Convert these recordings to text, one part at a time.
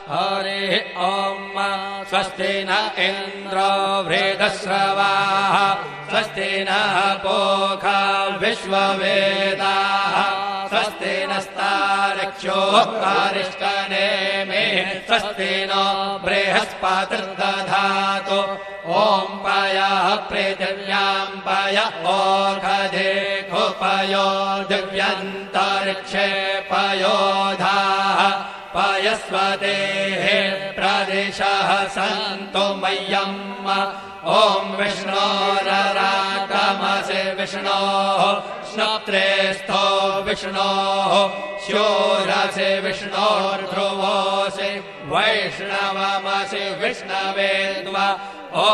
हरिः ॐ स्वस्ति न इन्द्रो वृद्धश्रवाः स्वस्ति नः पूषा विश्ववेदाः स्वस्ति नस्तार्क्ष्यो अरिष्टनेमिः स्वस्ति नो बृहस्पतिर्दधातु ॐ पयः पृथिव्यां पय ओषधेषु पयो दिव्यन्तरिक्षे पयोधाः पयस्वतेः प्रदिशः सन्तु मह्यम् ॐ विष्णोरराटमसि विष्णोः श्नोत्रेस्थो विष्णोः शूरसि विष्णोर्ध्रुवोऽसि वैष्णवमसि विष्णवेद्वा ॐ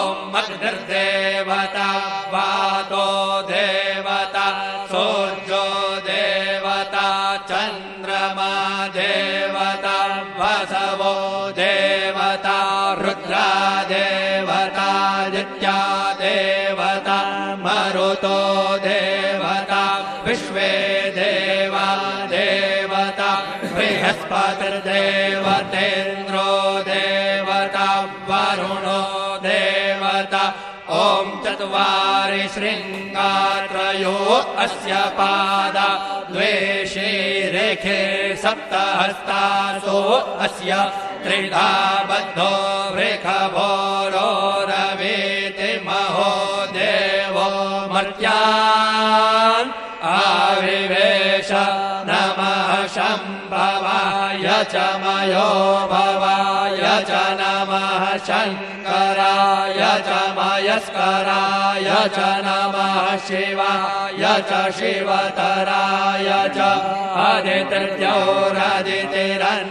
अग्निर्देवता वातो देवता सूर्यो देवता चन्द्रमा देवता वसवो देवता रुद्रा देवता आदित्या देवता मरुतो देवता विश्वे देवा देवता बृहस्पतिर्देवतेन्द्रो देवता वरुणो देवता ॐ चत्वारि शृङ्गात्रयो अस्य पादा द्वे शीरेखे सप्तहस्तासो अस्य त्रिधा बद्धो वृषभोरोरवीति महो देवो मर्त्यान् आविवेश नमः शम्भवाय च मयो भवाय च नमः शङ्कराय च मयस्कराय च नमः शिवाय च शिवतराय च आदित्यौरादितिरन्